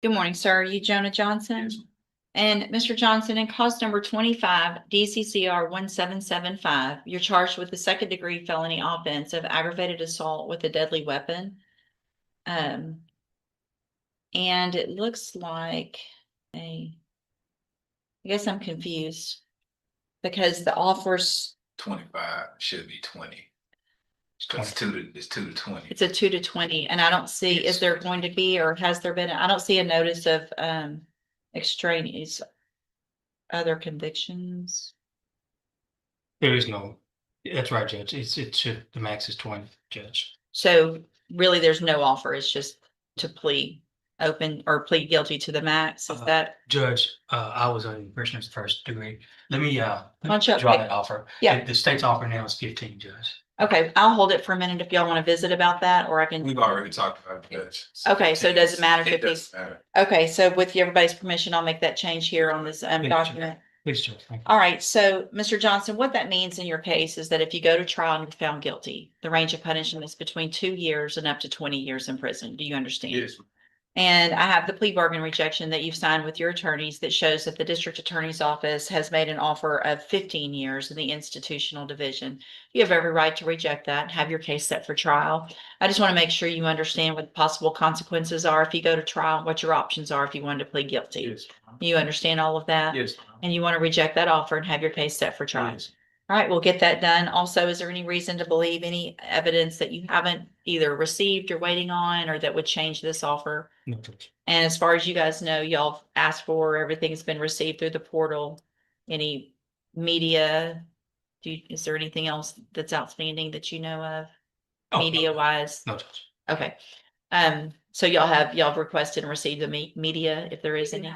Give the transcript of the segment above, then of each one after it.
Good morning, sir. Are you Jonah Johnson? Yes. And Mr. Johnson, in cause number 25, DCCR 1775, you're charged with the second-degree felony offense of aggravated assault with a deadly weapon. And it looks like I guess I'm confused because the offers, 25 should be 20. It's 2 to 20. it's a 2 to 20, and I don't see, is Yes. there going to be, or has there been, I don't see a notice of extraneous other convictions. There is no, that's right, Judge. The max is 20, Judge. So really, there's no offer. It's just to plead open or plead guilty to the max. Is that? Judge, I was under the impression it's the first degree. Let me don't you draw pick- that offer. Yeah. The state's offer now is 15, Judge. Okay, I'll hold it for a minute if y'all want to visit about that, or I can. We've already talked about that. Okay, so it doesn't matter if It it's, doesn't matter. okay, so with everybody's permission, I'll make that change here on this document. Please, Judge. Thank you. All right, so Mr. Johnson, what that means in your case is that if you go to trial and you're found guilty, the range of punishment is between 2 years and up to 20 years in prison. Do you understand? Yes. And I have the plea bargain rejection that you've signed with your attorneys that shows that the district attorney's office has made an offer of 15 years in the institutional division. You have every right to reject that and have your case set for trial. I just want to make sure you understand what the possible consequences are if you go to trial, what your options are if you wanted to plead guilty. Yes. You understand all of that? Yes. And you want to reject that offer and have your case set for trial. Yes. All right, we'll get that done. Also, is there any reason to believe any evidence that you haven't either received or waiting on, or that would change this offer? No, Judge. And as far as you guys know, y'all asked for, everything's been received through the portal. Any media? Is there anything else that's outstanding that you know of, Oh, media wise? No, Judge. Okay. So y'all have requested and received the media if there is any?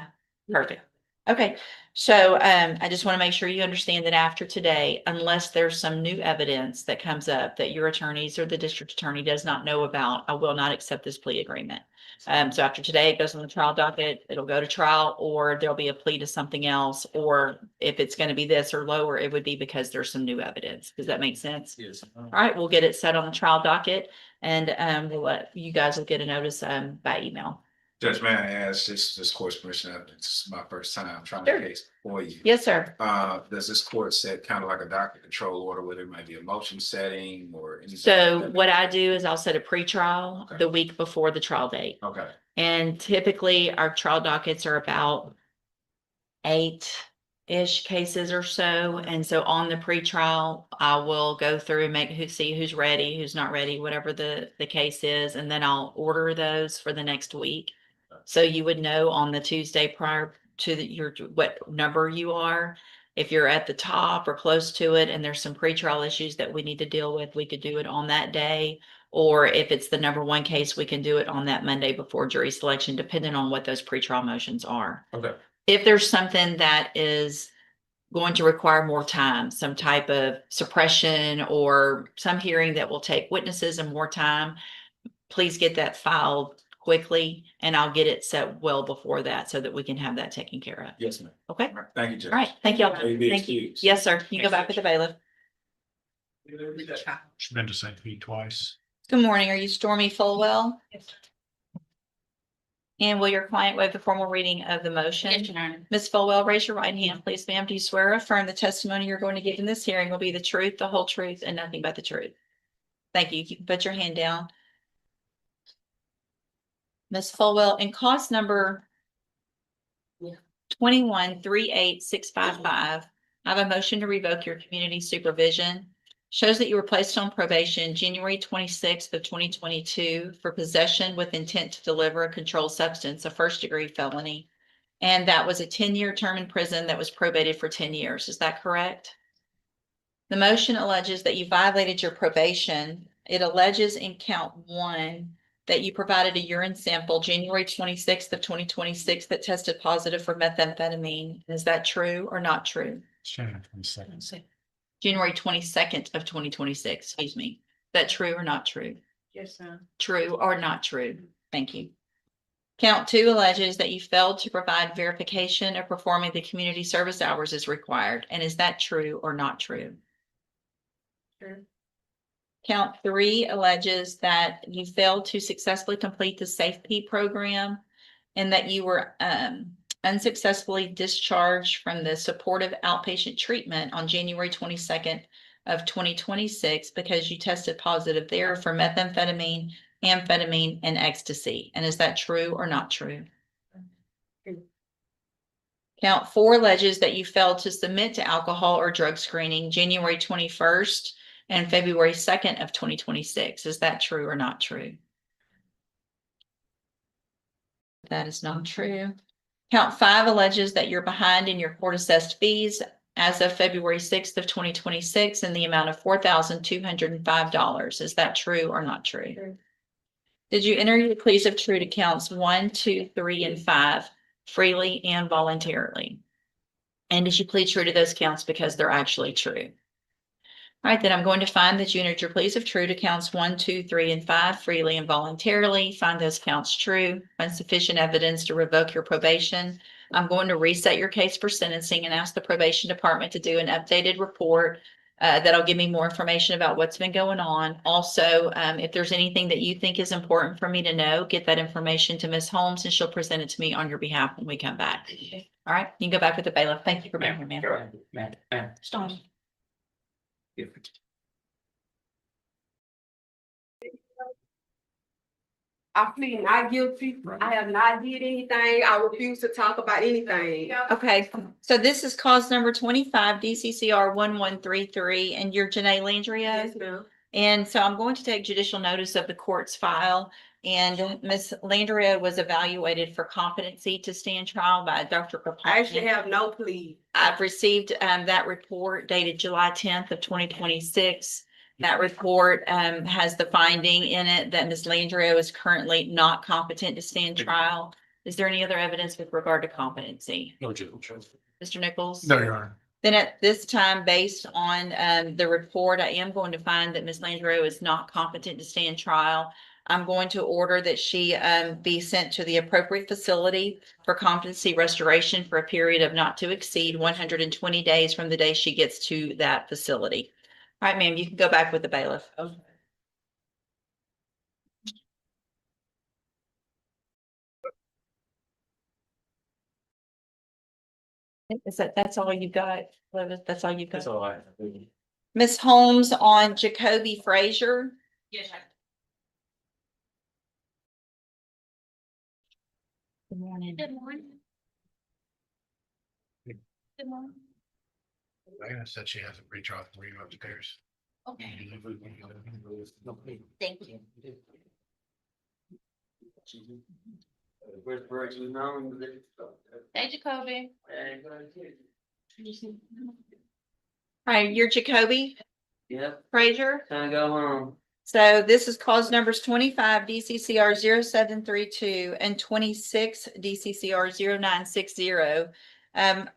Perfect. Okay, so I just want to make sure you understand that after today, unless there's some new evidence that comes up that your attorneys or the district attorney does not know about, I will not accept this plea agreement. So after today, it goes on the trial docket, it'll go to trial, or there'll be a plea to something else, or if it's going to be this or lower, it would be because there's some new evidence. Does that make sense? Yes. All right, we'll get it set on the trial docket, and we'll let you guys will get a notice by email. Judge, may I ask this court's permission? This is my first time trying Sure. to case for you. Yes, sir. Does this court set kind of like a docket control order where there might be a motion setting or anything? So what I do is I'll set a pretrial Okay. the week before the trial date. Okay. And typically our trial dockets are about 8-ish cases or so. And so on the pretrial, I will go through and see who's ready, who's not ready, whatever the case is. And then I'll order those for the next week. So you would know on the Tuesday prior to what number you are. If you're at the top or close to it and there's some pretrial issues that we need to deal with, we could do it on that day. Or if it's the number one case, we can do it on that Monday before jury selection, depending on what those pretrial motions are. Okay. If there's something that is going to require more time, some type of suppression or some hearing that will take witnesses and more time, please get that filed quickly and I'll get it set well before that so that we can have that taken care of. Yes, ma'am. Okay. All right. Thank you, Judge. All right. Thank y'all. May be Thank you. excused. Yes, sir. You go back with the bailiff. She's been to St. Pete twice. Good morning. Are you Stormy Fulwell? Yes, And will your client waive the formal reading of the motion? Ms. Fulwell, raise your right hand, please, ma'am. Do you swear or affirm the testimony you're going to give in this hearing will be the truth, the whole truth, and nothing but the truth? Thank you. You can put your hand down. Ms. Fulwell, in cause number 21-38655, I have a motion to revoke your community supervision. Shows that you were placed on probation January 26th of 2022 for possession with intent to deliver a controlled substance, a first-degree felony. And that was a 10-year term in prison that was probated for 10 years. Is that correct? The motion alleges that you violated your probation. It alleges in count 1 that you provided a urine sample January 26th of 2026 that tested positive for methamphetamine. Is that true or not true? January 22nd. January 22nd of 2026, excuse me. Is that true or not true? yes, sir. True or not true? Thank you. Count 2 alleges that you failed to provide verification of performing the community service hours as required. And is that true or not true? True. Count 3 alleges that you failed to successfully complete the SafeP program and that you were unsuccessfully discharged from the supportive outpatient treatment on January 22nd of 2026 because you tested positive there for methamphetamine, amphetamine, and ecstasy. And is that true or not true? True. Count 4 alleges that you failed to submit to alcohol or drug screening January 21st and February 2nd of 2026. Is that true or not true? That is not true. Count 5 alleges that you're behind in your court assessed fees as of February 6th of 2026 in the amount of $4,205. Is that true or not true? True. Did you enter your pleas of true to counts 1, 2, 3, and 5 freely and voluntarily? And did you plead true to those counts because they're actually true? All right, then I'm going to find that you entered your pleas of true to counts 1, 2, 3, and 5 freely and voluntarily. Find those counts true. Find sufficient evidence to revoke your probation. I'm going to reset your case for sentencing and ask the probation department to do an updated report that'll give me more information about what's been going on. Also, if there's anything that you think is important for me to know, get that information to Ms. Holmes and she'll present it to me on your behalf when we come back. All right, you can go back with the bailiff. Thank you for being here, ma'am. Ma'am. Stop. I plead not guilty. I have not did anything. I refuse to talk about anything. Okay, so this is cause number 25, DCCR 1133, and you're Janae Landria. Yes, ma'am. And so I'm going to take judicial notice of the court's file. And Ms. Landria was evaluated for competency to stand trial by Dr. I actually Papani. have no plea. I've received that report dated July 10th of 2026. That report has the finding in it that Ms. Landria is currently not competent to stand trial. Is there any other evidence with regard to competency? No, Judge. Mr. Nichols? No, Your Honor. Then at this time, based on the report, I am going to find that Ms. Landrieu is not competent to stand trial. I'm going to order that she be sent to the appropriate facility for competency restoration for a period of not to exceed 120 days from the day she gets to that facility. All right, ma'am, you can go back with the bailiff. That's all you got, Lovis? That's all you got? That's all I have. Ms. Holmes on Jacoby Frazier. Yes, Good morning. Good morning. Good morning. Diana said she has a pretrial for you upstairs. Okay, Thank you. hey Jacoby. All right, you're Jacoby Yep, Frazier. time to go home. So this is cause numbers 25 DCCR 0732 and 26 DCCR 0960.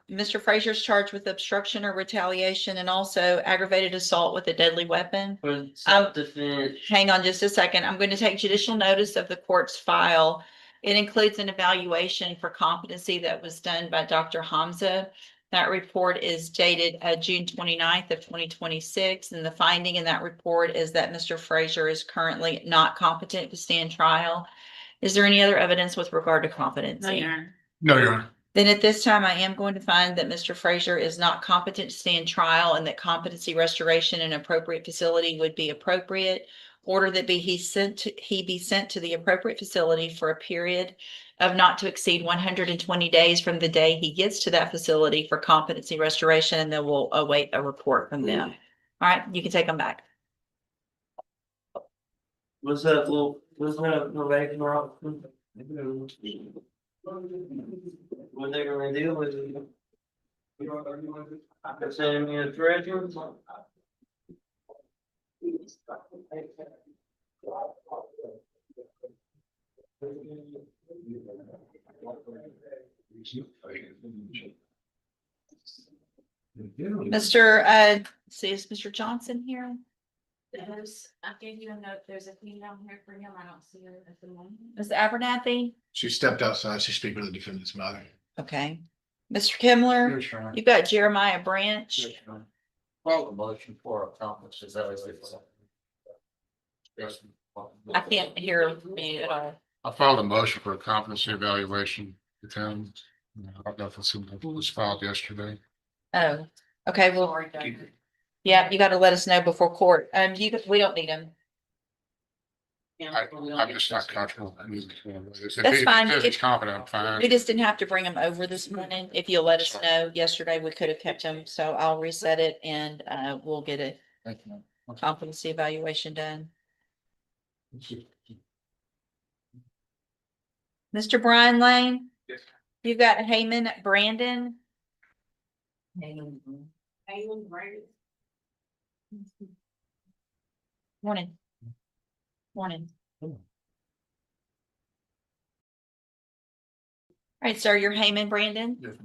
Mr. Frazier is charged with obstruction or retaliation and also aggravated assault with a deadly weapon. For self-defense. Hang on just a second. I'm going to take judicial notice of the court's file. It includes an evaluation for competency that was done by Dr. Hamza. That report is dated June 29th of 2026. And the finding in that report is that Mr. Frazier is currently not competent to stand trial. Is there any other evidence with regard to competency? No, Your Honor. Then at this time, I am going to find that Mr. Frazier is not competent to stand trial and that competency restoration in an appropriate facility would be appropriate. Order that he be sent to the appropriate facility for a period of not to exceed 120 days from the day he gets to that facility for competency restoration, and then we'll await a report from them. All right, you can take them back. What's up, little, what's up, little baby girl? What they gonna do with it? Sending me a treasure? Mr. See, is Mr. Johnson here? I gave you a note, there's a thing down here for him, I don't see it at the moment. Ms. Abernathy? She stepped outside. She's speaking with the defendant's mother. Okay. Mr. Kimler? You've got Jeremiah Branch. Call the motion for accomplices. I can't hear me at all. I filed a motion for a competency evaluation with him. I don't know if it was filed yesterday. Oh, okay, well, yeah, you gotta let us know before court. We don't need them. I'm just not comfortable. That's fine. If he's competent, I'm fine. We just didn't have to bring them over this morning. If you'll let us know, yesterday we could have kept them, so I'll reset it and we'll get a Thank you. competency evaluation done. Mr. Brian Lane? Yes. You've got Heyman Brandon? Morning. Morning. All right, sir, you're Heyman Brandon? Yes.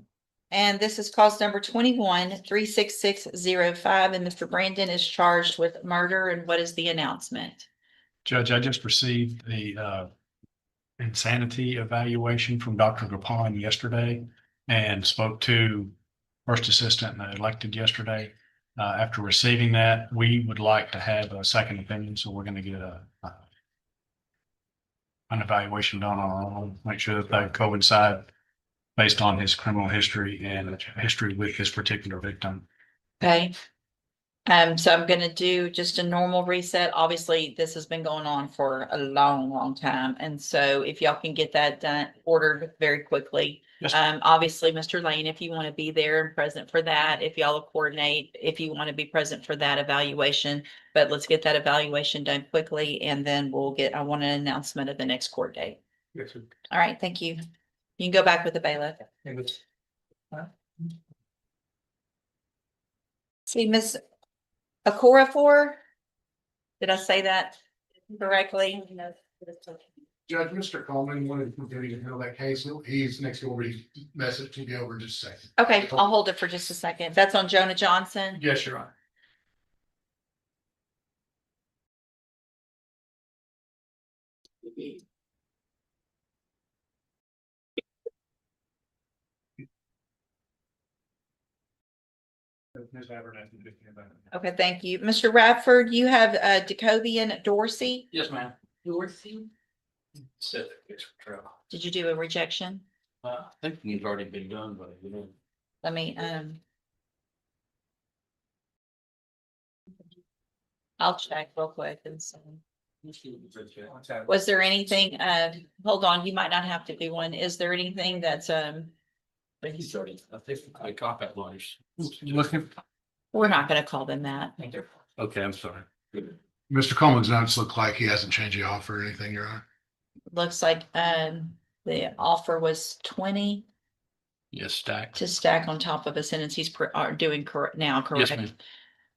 And this is cause number 21-36605, and Mr. Brandon is charged with murder. And what is the announcement? Judge, I just received the insanity evaluation from Dr. Gopal yesterday and spoke to first assistant elected yesterday. After receiving that, we would like to have a second opinion, so we're going to get an evaluation done on our own, make sure that they coincide based on his criminal history and history with this particular victim. Okay. So I'm gonna do just a normal reset. Obviously, this has been going on for a long, long time. And so if y'all can get that done, ordered very quickly. Yes. Obviously, Mr. Lane, if you want to be there and present for that, if y'all will coordinate, if you want to be present for that evaluation, but let's get that evaluation done quickly and then I want an announcement of the next court date. Yes, sir. All right, thank you. You can go back with the bailiff. See, Ms. Okorafor? Did I say that correctly? Judge, Mr. Coleman wanted to continue to handle that case. He's next door, but he messaged to be over just a second. Okay, I'll hold it for just a second. That's on Jonah Johnson. Yes, Your Honor. Okay, thank you. Mr. Radford, you have Jacobian Dorsey. Yes, ma'am. Dorsey. Set the case for trial. Did you do a rejection? I think he's already been done, but you know. Let me, I'll check real quick and see. Was there anything, hold on, you might not have to do one. Is there anything that's, I think he's already, I think I compact lawyers. Looking, we're not gonna call them that. Okay, I'm sorry. Mr. Coleman's notes look like he hasn't changed the offer or anything, Your Honor. Looks like, the offer was 20 Yes, stacked. to stack on top of a sentence he's doing correct now, Yes, correct? ma'am.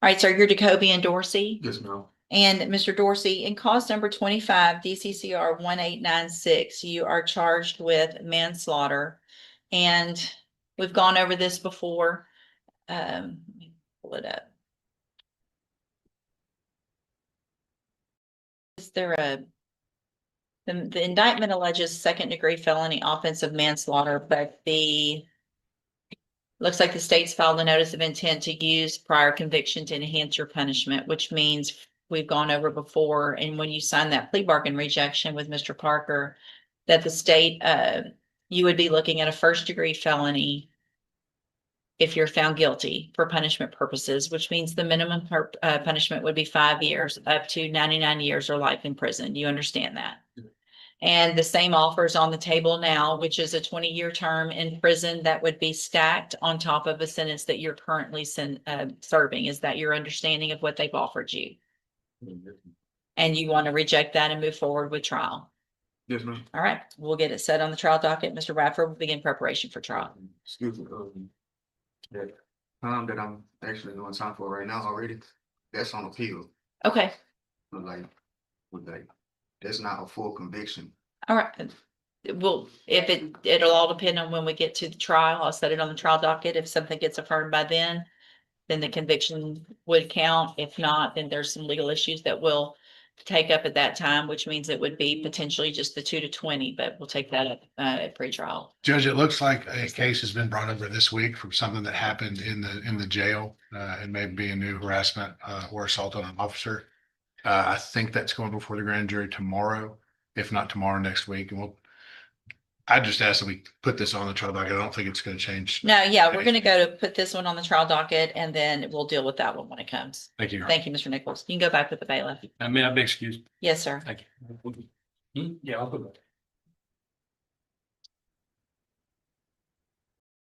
All right, sir, you're Jacobian Dorsey. Yes, ma'am. And Mr. Dorsey, in cause number 25, DCCR 1896, you are charged with manslaughter. And we've gone over this before. Let me pull it up. Is there the indictment alleges second-degree felony offensive manslaughter, but looks like the state's filed a notice of intent to use prior conviction to enhance your punishment, which means we've gone over before. And when you sign that plea bargain rejection with Mr. Parker, that the state, you would be looking at a first-degree felony if you're found guilty for punishment purposes, which means the minimum punishment would be 5 years up to 99 years or life in prison. Do you understand that? And the same offer is on the table now, which is a 20-year term in prison that would be stacked on top of a sentence that you're currently serving. Is that your understanding of what they've offered you? And you want to reject that and move forward with trial? Yes, ma'am. All right, we'll get it set on the trial docket. Mr. Radford will begin preparation for trial. Excuse me, that time that I'm actually doing time for right now already, that's on appeal, Okay, but that's not a full conviction. all right. Well, if it'll all depend on when we get to the trial. I'll set it on the trial docket. If something gets affirmed by then the conviction would count. If not, then there's some legal issues that will take up at that time, which means it would be potentially just the 2 to 20, but we'll take that up at pre-trial. Judge, it looks like a case has been brought over this week from something that happened in the jail. It may be a new harassment or assault on an officer. I think that's going before the grand jury tomorrow. if not tomorrow, next week, and I just asked that we put this on the trial docket. I don't think it's gonna change. No, yeah, we're gonna go to put this one on the trial docket and then we'll deal with that one when it comes. Thank you. Your Honor. Thank you, Mr. Nichols. You can go back with the bailiff. May I be excused? Yes, sir. Thank you. Yeah, I'll go back.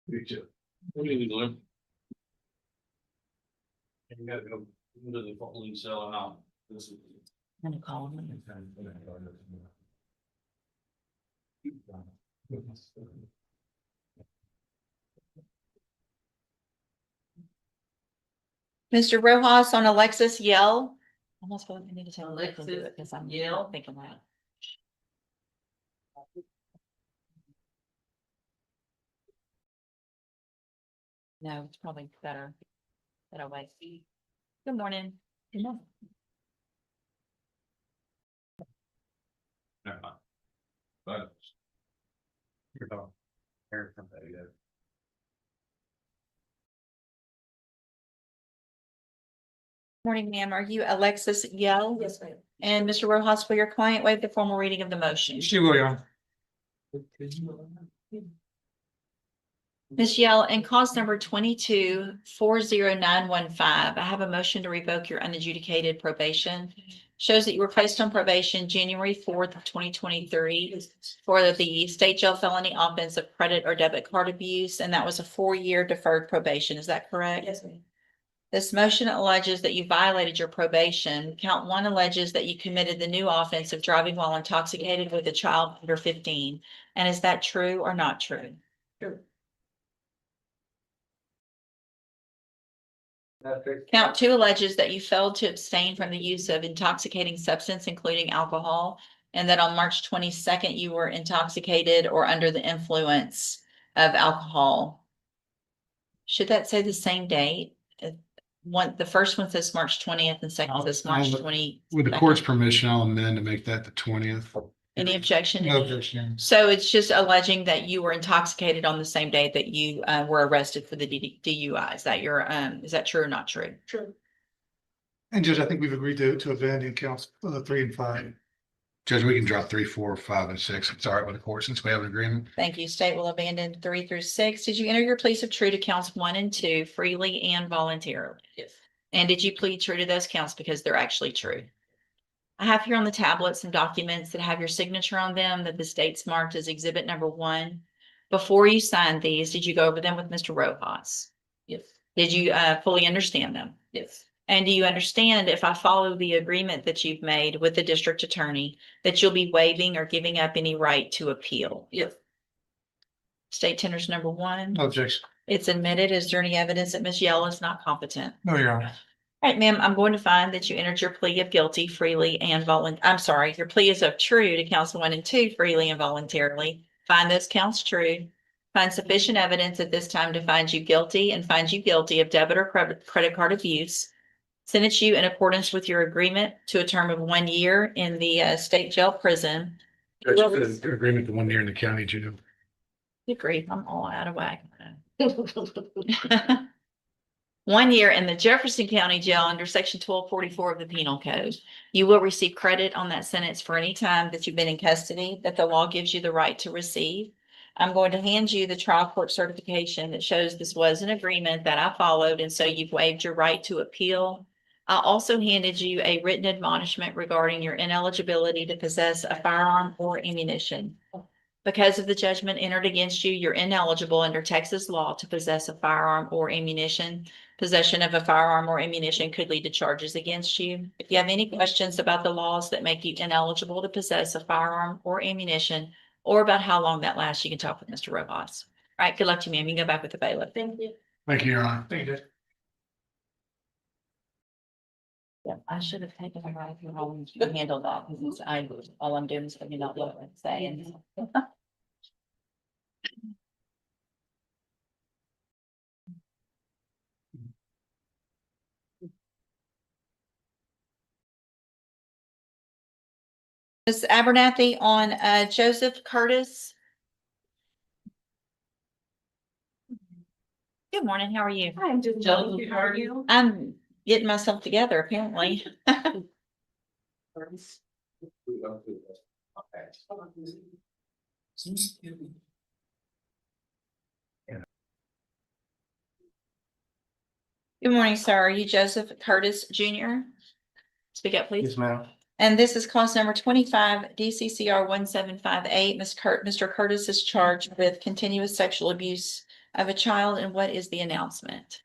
What do you need to learn? You gotta go into the polling cell and out. This is- I'm gonna call him. Mr. Rojas on Alexis Yell. Almost feel like I need to tell Alexis do it because I'm Yell. thinking that. No, it's probably better that I wait. Good morning. Good morning. Never mind. But. Your dog. Here, come back, yeah. Morning, ma'am. Are you Alexis Yell? Yes, ma'am. And Mr. Rojas, will your client waive the formal reading of the motion? She will, Your Honor. Ms. Yell, in cause number 22-40915, I have a motion to revoke your unadjudicated probation. Shows that you were placed on probation January 4th of 2023 for the state jail felony offense of credit or debit card abuse, and that was a 4-year deferred probation. Is that correct? Yes, ma'am. This motion alleges that you violated your probation. Count 1 alleges that you committed the new offense of driving while intoxicated with a child under 15. And is that true or not true? True. Count 2 alleges that you failed to abstain from the use of intoxicating substance, including alcohol, and that on March 22nd, you were intoxicated or under the influence of alcohol. Should that say the same date? The first one says March 20th and second says March 20. With the court's permission, I'll amend to make that the 20th. Any objection? No objection. So it's just alleging that you were intoxicated on the same day that you were arrested for the DUI. Is that is that true or not true? True. And Judge, I think we've agreed to abandon counts 3 and 5. Judge, we can drop 3, 4, 5, and 6. It's all right with the court since we have an agreement. Thank you. State will abandon 3 through 6. Did you enter your pleas of true to counts 1 and 2 freely and voluntarily? Yes. And did you plead true to those counts because they're actually true? I have here on the tablet some documents that have your signature on them that the state's marked as exhibit number 1. Before you signed these, did you go over them with Mr. Rojas? Yes. Did you fully understand them? Yes. And do you understand if I follow the agreement that you've made with the district attorney that you'll be waiving or giving up any right to appeal? Yes. State tenders number 1. No objection. It's admitted. Is there any evidence that Ms. Yell is not competent? No, Your Honor. All right, ma'am, I'm going to find that you entered your plea of guilty freely and your plea is of true to counts 1 and 2 freely and voluntarily. Find those counts true. Find sufficient evidence at this time to find you guilty and find you guilty of debit or credit card abuse. Sentence you in accordance with your agreement to a term of 1 year in the state jail prison. Judge, the agreement to 1 year in the county jail. Good grief, I'm all out of whack. 1 year in the Jefferson County Jail under section 1244 of the Penal Code. You will receive credit on that sentence for any time that you've been in custody that the law gives you the right to receive. I'm going to hand you the trial court certification that shows this was an agreement that I followed, and so you've waived your right to appeal. I also handed you a written admonishment regarding your ineligibility to possess a firearm or ammunition. Because of the judgment entered against you, you're ineligible under Texas law to possess a firearm or ammunition. Possession of a firearm or ammunition could lead to charges against you. If you have any questions about the laws that make you ineligible to possess a firearm or ammunition, or about how long that lasts, you can talk with Mr. Rojas. All right, good luck to you, ma'am. You can go back with the bailiff. Thank you. Thank you, Your Honor. Thank you, Judge. Yeah, I should have taken a ride from home to handle that because all I'm doing is putting out what I'm saying. Ms. Abernathy on Joseph Curtis. Good morning. How are you? I'm just. Joseph, how are you? I'm getting myself together, apparently. Good morning, sir. Are you Joseph Curtis Jr.? Speak up, please. Yes, ma'am. And this is clause number 25 DCCR 1758. Mr. Curtis is charged with continuous sexual abuse of a child. And what is the announcement?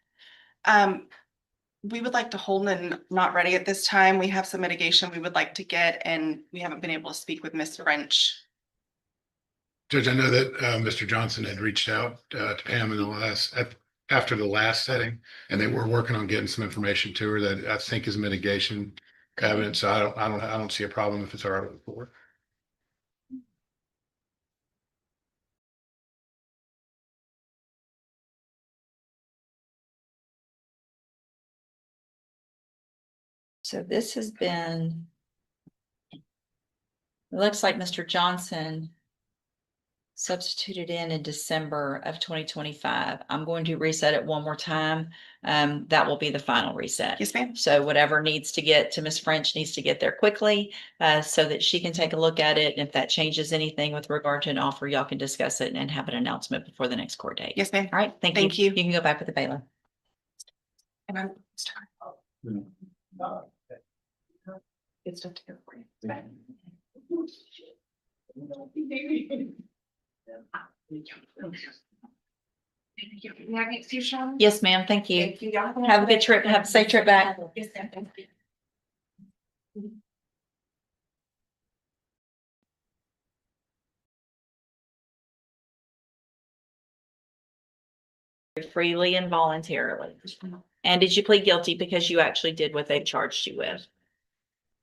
We would like to hold and not ready at this time. We have some mitigation we would like to get, and we haven't been able to speak with Ms. French. Judge, I know that Mr. Johnson had reached out to Pam in after the last setting, and they were working on getting some information to her that I think is mitigation evidence. So I don't see a problem if it's all right with the board. So this has been, it looks like Mr. Johnson substituted in December of 2025. I'm going to reset it one more time. That will be the final reset. Yes, ma'am. So whatever needs to get to Ms. French needs to get there quickly, so that she can take a look at it. And if that changes anything with regard to an offer, y'all can discuss it and have an announcement before the next court date. Yes, ma'am. All right, thank you. Thank you. You can go back with the bailiff. And I'm. Good stuff to go for you. Yes, ma'am. Thank you. Thank you. Y'all Have a good trip. Have a safe trip back. Yes, ma'am. Thank you. Freely and voluntarily. And did you plead guilty because you actually did what they charged you with?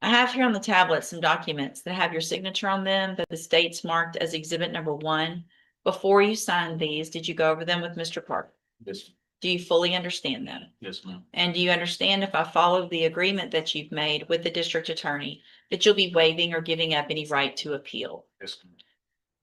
I have here on the tablet some documents that have your signature on them that the state's marked as exhibit number 1. Before you signed these, did you go over them with Mr. Parker? Yes, Do you fully understand them? yes, ma'am. And do you understand if I follow the agreement that you've made with the district attorney, that you'll be waiving or giving up any right to appeal? Yes, ma'am.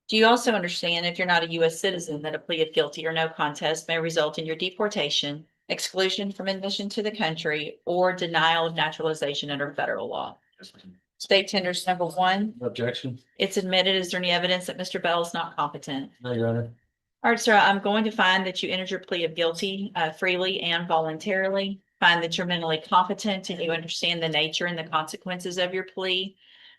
Do you also understand if you're not a U.S. citizen that a plea of guilty or no contest may result in your deportation, exclusion from admission to the country, or denial of naturalization under federal law? Yes, ma'am. State tenders number 1, Objection. it's admitted. Is there any evidence that Mr. Bell is not competent? No, Your Honor. All right, sir, I'm going to find that you entered your plea of guilty freely and voluntarily. Find that you're mentally competent and you understand the nature and the consequences of your plea.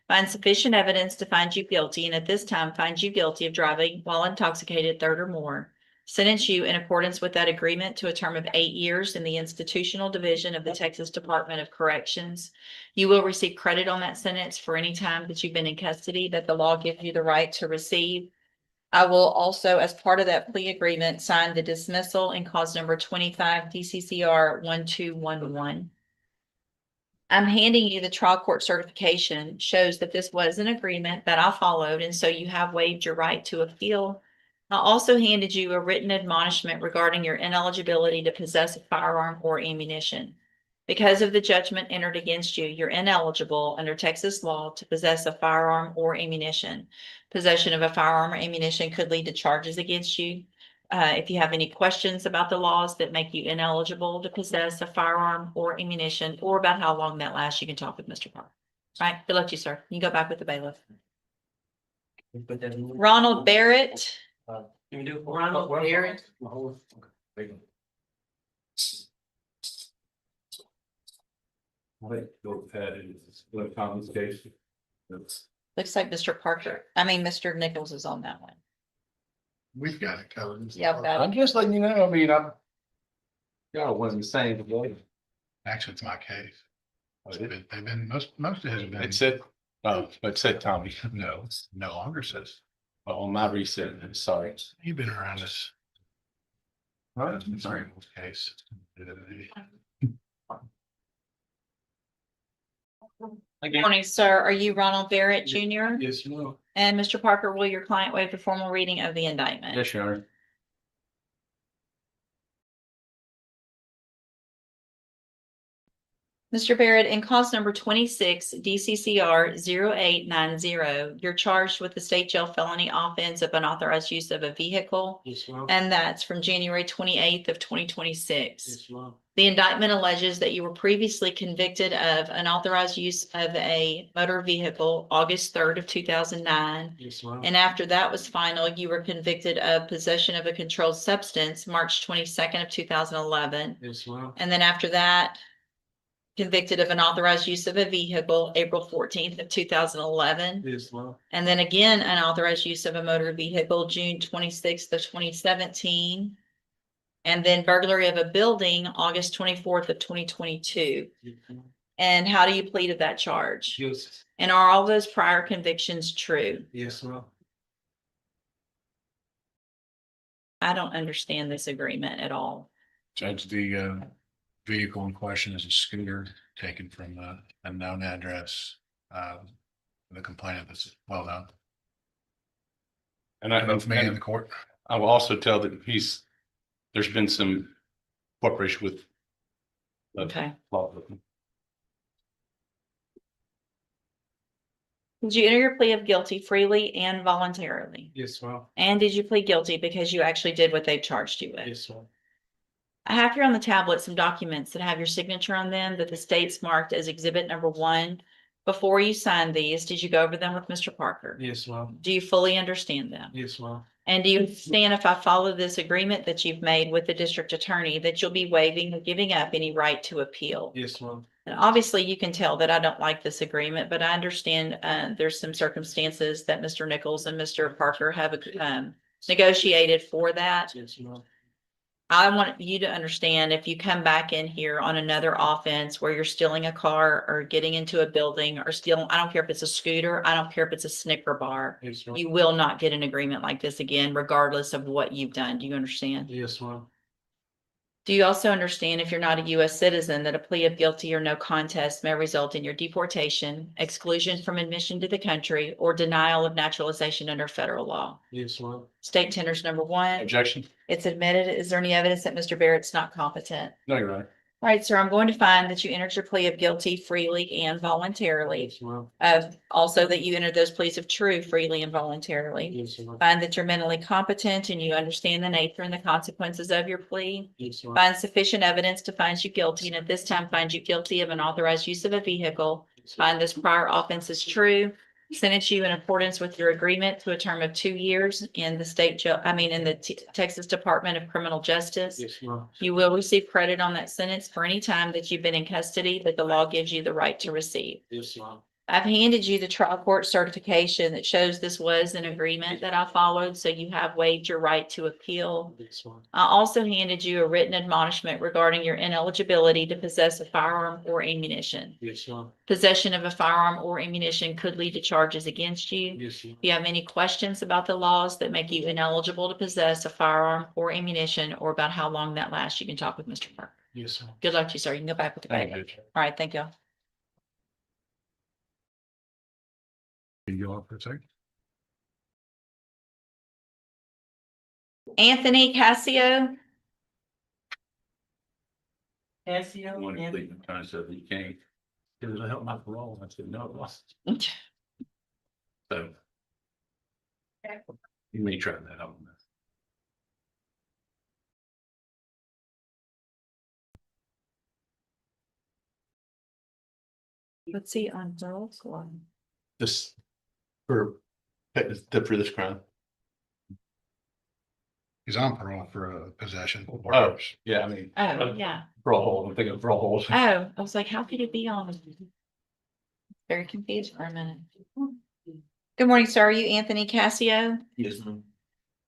Find sufficient evidence to find you guilty, and at this time find you guilty of driving while intoxicated, 3rd or more. Sentence you in accordance with that agreement to a term of 8 years in the institutional division of the Texas Department of Corrections. You will receive credit on that sentence for any time that you've been in custody that the law gives you the right to receive. I will also, as part of that plea agreement, sign the dismissal in cause number 25 DCCR 1211. I'm handing you the trial court certification, shows that this was an agreement that I followed, and so you have waived your right to appeal. I also handed you a written admonishment regarding your ineligibility to possess a firearm or ammunition. Because of the judgment entered against you, you're ineligible under Texas law to possess a firearm or ammunition. Possession of a firearm or ammunition could lead to charges against you. If you have any questions about the laws that make you ineligible to possess a firearm or ammunition, or about how long that lasts, you can talk with Mr. Parker. All right, good luck to you, sir. You can go back with the bailiff. Ronald Barrett. Can we do? Ronald Barrett. Looks like Mr. Parker, Mr. Nichols is on that one. We've got it covered. Yeah, I've got it. I'm just letting you know, I mean, y'all wasn't saying today. Actually, it's my case. They've been, most of it has been. It said, it said Tommy. No, it's no longer says. On my reset, sorry. You've been around us. Sorry, case. Good morning, sir. Are you Ronald Barrett Jr.? Yes, you will. And Mr. Parker, will your client waive the formal reading of the indictment? Yes, Your Honor. Mr. Barrett, in cause number 26 DCCR 0890, you're charged with the state jail felony offense of unauthorized use of a vehicle. Yes, ma'am. And that's from January 28th of 2026. Yes, ma'am. The indictment alleges that you were previously convicted of unauthorized use of a motor vehicle August 3rd of 2009. Yes, ma'am. And after that was final, you were convicted of possession of a controlled substance March 22nd of 2011. Yes, ma'am. And then after that, convicted of unauthorized use of a vehicle April 14th of 2011. Yes, ma'am. And then again, unauthorized use of a motor vehicle June 26th of 2017. And then burglary of a building August 24th of 2022. And how do you plead to that charge? Yes. And are all those prior convictions true? Yes, ma'am. I don't understand this agreement at all. Judge, the vehicle in question is a scooter taken from a known address. The complainant that's well known. And I, Information in the and court. I will also tell that there's been some cooperation with. Okay. Law. Did you enter your plea of guilty freely and voluntarily? Yes, ma'am. And did you plead guilty because you actually did what they charged you with? Yes, ma'am. I have here on the tablet some documents that have your signature on them that the state's marked as exhibit number 1. Before you signed these, did you go over them with Mr. Parker? Yes, ma'am. Do you fully understand them? Yes, ma'am. And do you understand if I follow this agreement that you've made with the district attorney that you'll be waiving or giving up any right to appeal? Yes, ma'am. And obviously you can tell that I don't like this agreement, but I understand there's some circumstances that Mr. Nichols and Mr. Parker have negotiated for that. Yes, ma'am. I want you to understand if you come back in here on another offense where you're stealing a car or getting into a building or stealing, I don't care if it's a scooter, I don't care if it's a Snicker bar. Yes, ma'am. You will not get an agreement like this again, regardless of what you've done. Do you understand? Yes, ma'am. Do you also understand if you're not a U.S. citizen that a plea of guilty or no contest may result in your deportation, exclusion from admission to the country, or denial of naturalization under federal law? Yes, ma'am. State tenders number 1. Objection? It's admitted. Is there any evidence that Mr. Barrett's not competent? No, Your Honor. All right, sir, I'm going to find that you entered your plea of guilty freely and voluntarily. Yes, ma'am. Also that you entered those pleas of true freely and voluntarily. Yes, ma'am. Find that you're mentally competent and you understand the nature and the consequences of your plea. Yes, ma'am. Find sufficient evidence to find you guilty, and at this time find you guilty of unauthorized use of a vehicle. Find this prior offense is true. Sentence you in accordance with your agreement to a term of 2 years in the state jail, in the Texas Department of Criminal Justice. Yes, ma'am. You will receive credit on that sentence for any time that you've been in custody that the law gives you the right to receive. Yes, ma'am. I've handed you the trial court certification that shows this was an agreement that I followed, so you have waived your right to appeal. Yes, ma'am. I also handed you a written admonishment regarding your ineligibility to possess a firearm or ammunition. Yes, ma'am. Possession of a firearm or ammunition could lead to charges against you. Yes, ma'am. If you have any questions about the laws that make you ineligible to possess a firearm or ammunition, or about how long that lasts, you can talk with Mr. Parker. Yes, ma'am. Good luck to you, sir. You can go back with the Thank baby. you. All right, thank you. Can you go off for a second? Anthony Cassio. Casio. Want to plead the concept that you can't. It'll help my parole. I said, no. So. You may try that out. Let's see on girls one. This for this crime. He's on parole for possession. Oh, yeah, I mean. Oh, yeah. Parole hold, I'm thinking of parole hold. Oh, I was like, how could it be on? Very confused for a minute. Good morning, sir. Are you Anthony Cassio? Yes, ma'am.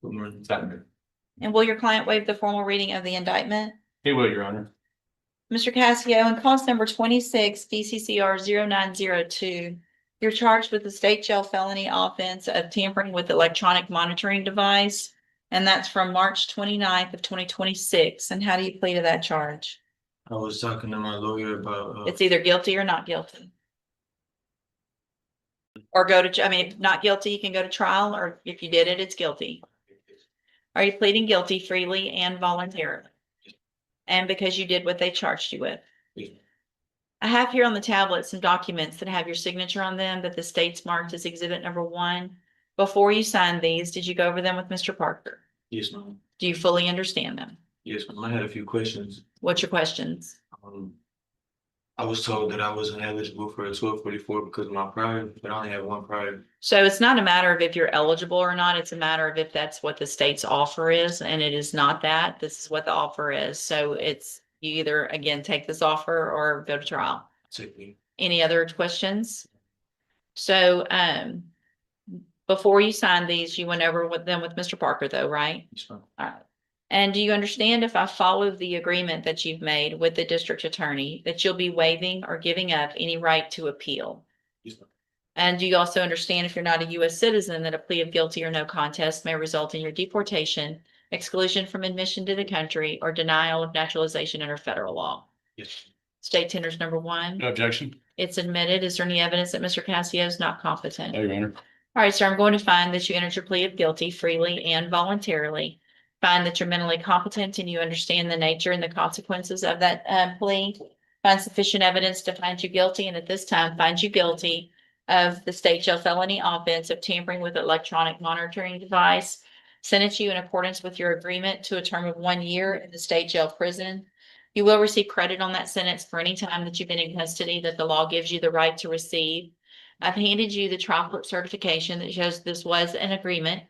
Good morning, Saturday. And will your client waive the formal reading of the indictment? He will, Your Honor. Mr. Cassio, in cause number 26 DCCR 0902, you're charged with the state jail felony offense of tampering with electronic monitoring device. And that's from March 29th of 2026. And how do you plead to that charge? I was talking to my lawyer about. It's either guilty or not guilty. Or if not guilty, you can go to trial, or if you did it, it's guilty. Are you pleading guilty freely and voluntarily? And because you did what they charged you with? Yes. I have here on the tablet some documents that have your signature on them that the state's marked as exhibit number 1. Before you signed these, did you go over them with Mr. Parker? Yes, ma'am. Do you fully understand them? Yes, ma'am, I had a few questions. What's your questions? I was told that I wasn't eligible for a 1244 because of my prior, but I only have one prior. So it's not a matter of if you're eligible or not, it's a matter of if that's what the state's offer is, and it is not that. This is what the offer is. So it's, you either, again, take this offer or go to trial. Particularly. Any other questions? So, before you sign these, you went over with them with Mr. Parker though, right? Yes, ma'am. All right. And do you understand if I follow the agreement that you've made with the district attorney, that you'll be waiving or giving up any right to appeal? Yes, ma'am. And do you also understand if you're not a US citizen, that a plea of guilty or no contest may result in your deportation, exclusion from admission to the country, or denial of naturalization under federal law? Yes. State tenders number one. No objection. It's admitted. Is there any evidence that Mr. Cassio is not competent? No, Your Honor. All right, sir, I'm going to find that you entered your plea of guilty freely and voluntarily. Find that you're mentally competent and you understand the nature and the consequences of that plea. Find sufficient evidence to find you guilty, and at this time, find you guilty of the state jail felony offense of tampering with electronic monitoring device. Sentence you in accordance with your agreement to a term of 1 year in the state jail prison. You will receive credit on that sentence for any time that you've been in custody that the law gives you the right to receive. I've handed you the trial court certification that shows this was an agreement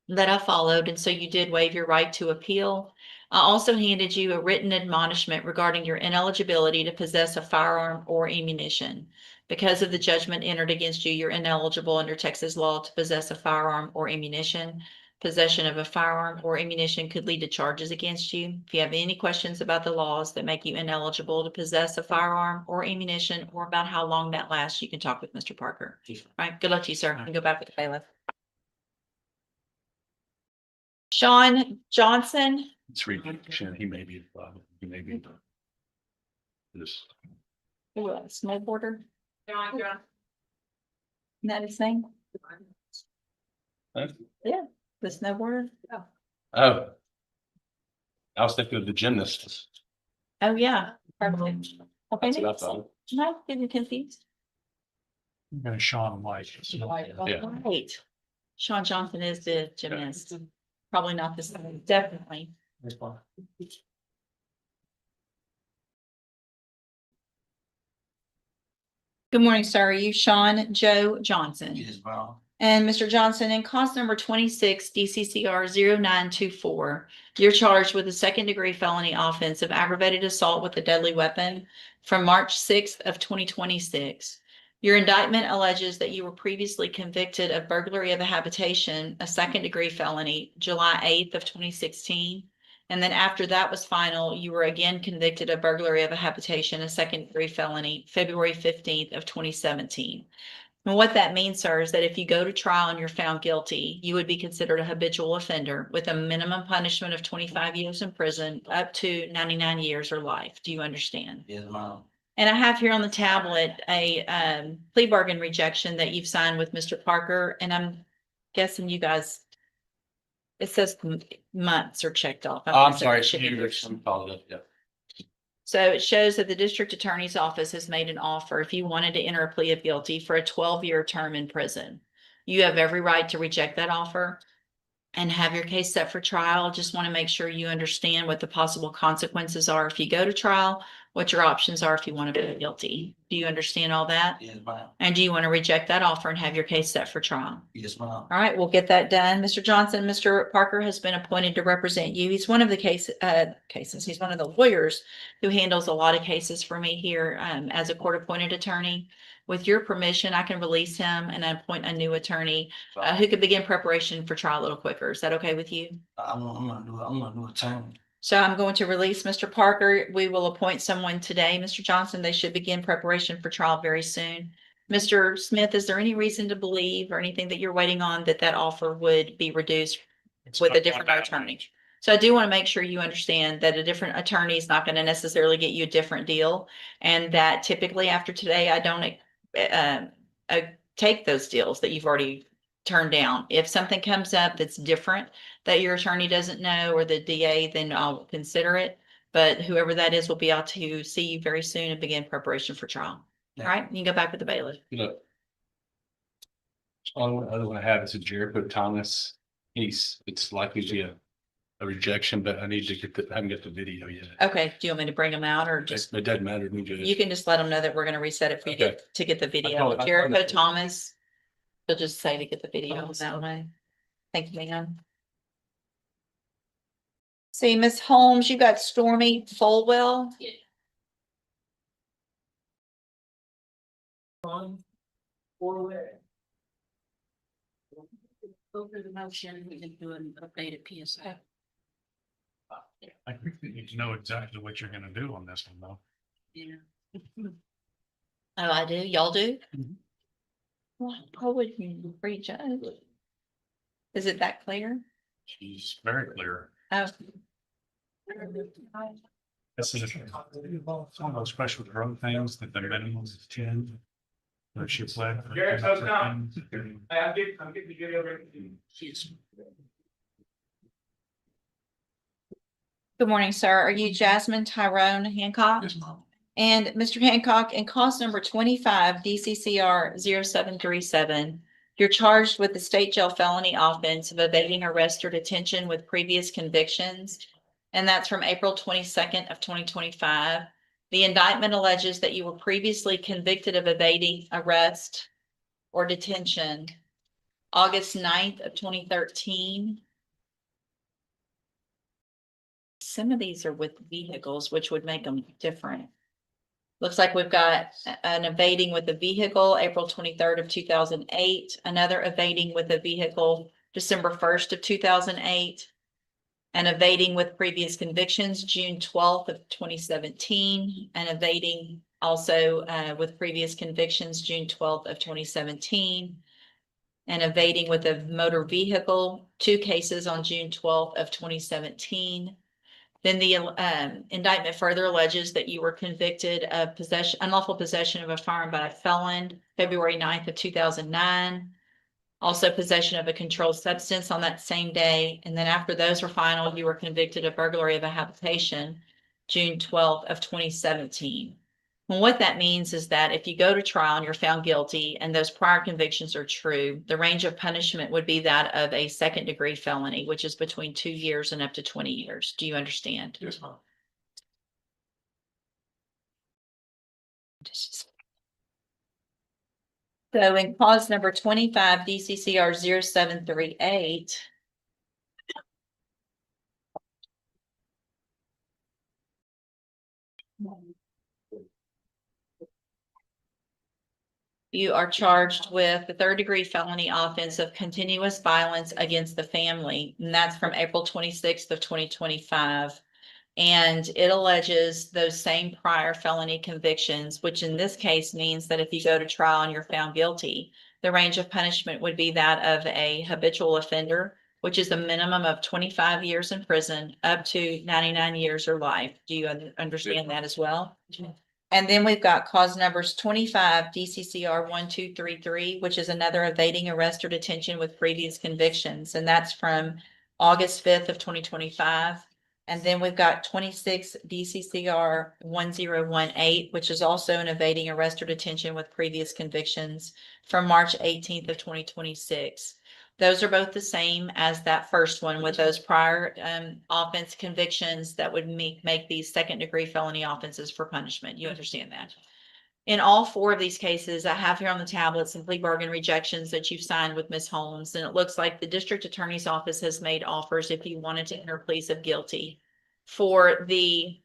that I followed, and so you did waive your right to appeal. I also handed you a written admonishment regarding your ineligibility to possess a firearm or ammunition. Because of the judgment entered against you, you're ineligible under Texas law to possess a firearm or ammunition. Possession of a firearm or ammunition could lead to charges against you. If you have any questions about the laws that make you ineligible to possess a firearm or ammunition, or about how long that lasts, you can talk with Mr. Parker. All right, good luck to you, sir. You can go back with the bailiff. Sean Johnson. It's read, he may be, he may be. This. Snowboarder. Isn't that his name? Huh? Yeah, the snowboarder. Oh. I was thinking of the gymnast. Oh, yeah. Perfect. Okay. That's what I thought. No, getting confused. I'm gonna Sean White. Yeah. Right. Sean Johnson is the gymnast. Probably not the same, definitely. Good morning, sir. Are you Sean Joe Johnson? Yes, ma'am. And Mr. Johnson, in cause number 26 DCCR 0924, you're charged with a second-degree felony offense of aggravated assault with a deadly weapon from March 6th of 2026. Your indictment alleges that you were previously convicted of burglary of a habitation, a second-degree felony, July 8th of 2016. And then after that was final, you were again convicted of burglary of a habitation, a second-degree felony, February 15th of 2017. And what that means, sir, is that if you go to trial and you're found guilty, you would be considered a habitual offender with a minimum punishment of 25 years in prison, up to 99 years or life. Do you understand? Yes, ma'am. And I have here on the tablet a plea bargain rejection that you've signed with Mr. Parker, and I'm guessing you guys, it says months are checked off. I'm sorry. Yeah. So it shows that the district attorney's office has made an offer if you wanted to enter a plea of guilty for a 12-year term in prison. You have every right to reject that offer and have your case set for trial. Just want to make sure you understand what the possible consequences are if you go to trial, what your options are if you want to plead guilty. Do you understand all that? Yes, ma'am. And do you want to reject that offer and have your case set for trial? Yes, ma'am. All right, we'll get that done. Mr. Johnson, Mr. Parker has been appointed to represent you. He's one of the cases. He's one of the lawyers who handles a lot of cases for me here as a court-appointed attorney. With your permission, I can release him and appoint a new attorney who could begin preparation for trial a little quicker. Is that okay with you? I'm gonna do a turn. So I'm going to release Mr. Parker. We will appoint someone today, Mr. Johnson. They should begin preparation for trial very soon. Mr. Smith, is there any reason to believe or anything that you're waiting on that offer would be reduced with a different attorney? So I do want to make sure you understand that a different attorney is not going to necessarily get you a different deal. And that typically after today, I don't take those deals that you've already turned down. If something comes up that's different that your attorney doesn't know or the DA, then I'll consider it. But whoever that is will be out to see you very soon and begin preparation for trial. Yeah. All right, you can go back with the bailiff. Look. All the other one I have is a Jericho Thomas. It's likely to be a a rejection, but I need to I haven't got the video yet. Okay, do you want me to bring them out or just, It doesn't matter to me, you Judge. can just let them know that we're gonna reset it for you Okay. to get the I video. told- I told Jericho them. Thomas. He'll just say to get the video that way. Thank you, ma'am. See, Miss Holmes, you got Stormy Folwell. Over the motion, we can do an updated PSA. I think you need to know exactly what you're gonna do on this one, though. Yeah. Oh, I do. Y'all do? Mhm. Well, I would prejudge. Is it that clear? She's very clear. Oh. This is one of those special drug things that the minimum is 10. But she pled. Jared, close down. I'm getting the video ready. Good morning, sir. Are you Jasmine Tyrone Hancock? Yes, ma'am. And Mr. Hancock, in cause number 25 DCCR 0737, you're charged with the state jail felony offense of evading arrest or detention with previous convictions. And that's from April 22nd of 2025. The indictment alleges that you were previously convicted of evading arrest or detention August 9th of 2013. Some of these are with vehicles, which would make them different. Looks like we've got an evading with a vehicle, April 23rd of 2008, another evading with a vehicle, December 1st of 2008, and evading with previous convictions, June 12th of 2017, and evading also with previous convictions, June 12th of 2017, and evading with a motor vehicle, 2 cases on June 12th of 2017. Then the indictment further alleges that you were convicted of unlawful possession of a firearm by a felon, February 9th of 2009. Also possession of a controlled substance on that same day. And then after those were final, you were convicted of burglary of a habitation, June 12th of 2017. And what that means is that if you go to trial and you're found guilty and those prior convictions are true, the range of punishment would be that of a second-degree felony, which is between 2 years and up to 20 years. Do you understand? Yes, ma'am. So in clause number 25, DCCR 0738, you are charged with the 3rd-degree felony offense of continuous violence against the family, and that's from April 26th of 2025. And it alleges those same prior felony convictions, which in this case means that if you go to trial and you're found guilty, the range of punishment would be that of a habitual offender, which is a minimum of 25 years in prison up to 99 years or life. Do you understand that as well? And then we've got cause numbers 25 DCCR 1233, which is another evading arrest or detention with previous convictions. And that's from August 5th of 2025. And then we've got 26 DCCR 1018, which is also an evading arrest or detention with previous convictions from March 18th of 2026. Those are both the same as that first one with those prior offense convictions that would make these second-degree felony offenses for punishment. You understand that? In all 4 of these cases, I have here on the tablet some plea bargain rejections that you've signed with Ms. Holmes, and it looks like the district attorney's office has made offers if you wanted to enter pleas of guilty. For the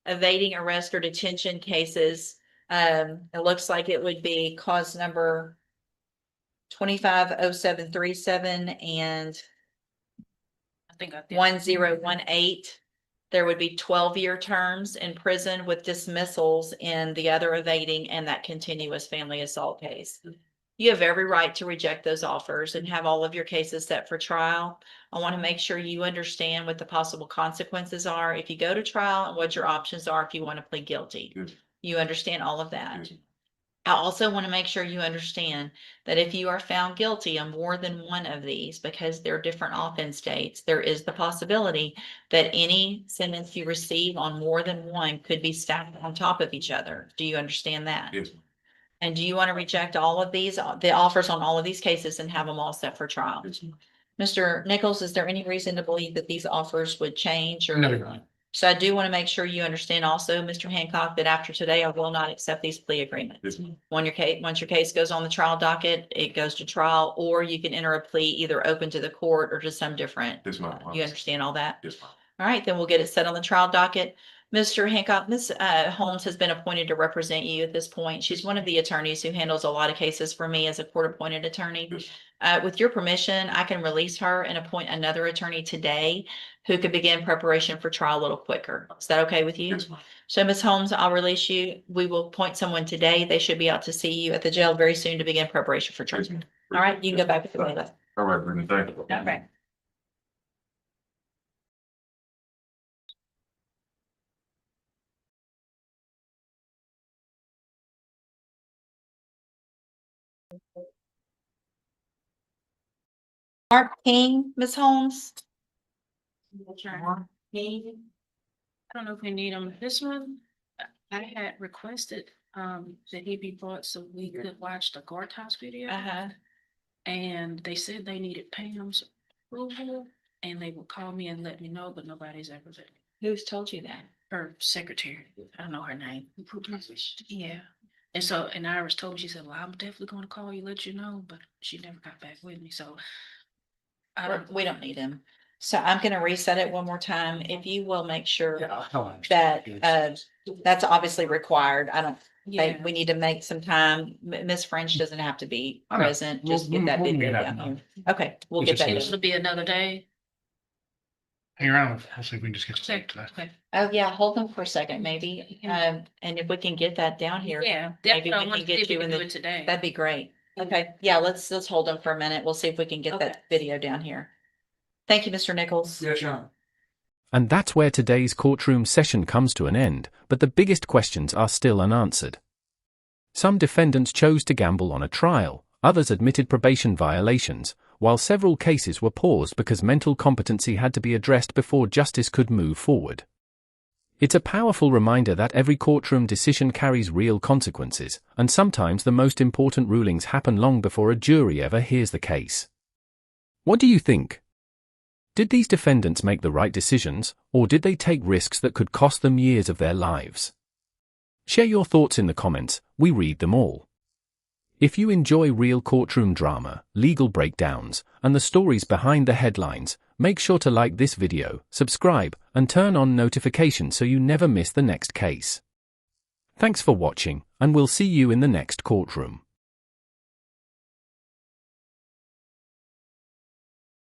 evading arrest or detention cases, it looks like it would be cause number 250737 and I think I did. 1018. There would be 12-year terms in prison with dismissals in the other evading and that continuous family assault case. You have every right to reject those offers and have all of your cases set for trial. I want to make sure you understand what the possible consequences are if you go to trial and what your options are if you want to plead guilty. Yes. You understand all of that. Yes. I also want to make sure you understand that if you are found guilty on more than one of these, because they're different offense dates, there is the possibility that any sentence you receive on more than one could be stacked on top of each other. Do you understand that? Yes. And do you want to reject all of these, the offers on all of these cases and have them all set for trial? Yes. Mr. Nichols, is there any reason to believe that these offers would change or? No, Your Honor. So I do want to make sure you understand also, Mr. Hancock, that after today, I will not accept these plea agreements. Yes, Once your case goes on the trial docket, it goes to trial, or you can enter a plea either open to the court or to some different. Yes, ma'am. You understand all that? Yes, ma'am. All right, then we'll get it set on the trial docket. Mr. Hancock, Ms. Holmes has been appointed to represent you at this point. She's one of the attorneys who handles a lot of cases for me as a court-appointed attorney. Yes. With your permission, I can release her and appoint another attorney today who could begin preparation for trial a little quicker. Is that okay with you? Yes, ma'am. So Ms. Holmes, I'll release you. We will appoint someone today. They should be out to see you at the jail very soon to begin preparation for trial. Yes, ma'am. All right, you can go back with the bailiff. All right, Brittany, thank you. All right. Mark King, Ms. Holmes? I don't know if we need them. This one, I had requested that he be brought so we could watch the courthouse video. Uh-huh. And they said they needed Pam's approval and they would call me and let me know, but nobody's ever let me. Who's told you that? Her secretary, I don't know her name. Yeah. And so, and Iris told me, she said, well, I'm definitely gonna call you, let you know, but she never got back with me, so. We don't need him. So I'm gonna reset it one more time. If you will make sure Yeah, I that, understand. that's obviously required. I don't Yeah, think we need to make some time. Ms. French doesn't have to be I know. present. Just get that We'll video get that down done. here. Okay, we'll It's get that. just done. it'll be another day. Hang around, I'll see if we can just get Okay, to that. okay. Oh, yeah, hold them for a second, maybe. And if we can get that down here, Yeah, Maybe definitely. I we want can to get see if we you can in do the- it today. that'd be great. Okay, yeah, let's hold them for a minute. We'll see if we can get Okay. that video down here. Thank you, Mr. Nichols. Yes, Your Honor. And that's where today's courtroom session comes to an end, but the biggest questions are still unanswered. Some defendants chose to gamble on a trial, others admitted probation violations, while several cases were paused because mental competency had to be addressed before justice could move forward. It's a powerful reminder that every courtroom decision carries real consequences, and sometimes the most important rulings happen long before a jury ever hears the case. What do you think? Did these defendants make the right decisions, or did they take risks that could cost them years of their lives? Share your thoughts in the comments, we read them all. If you enjoy real courtroom drama, legal breakdowns, and the stories behind the headlines, make sure to like this video, subscribe, and turn on notifications so you never miss the next case. Thanks for watching, and we'll see you in the next courtroom.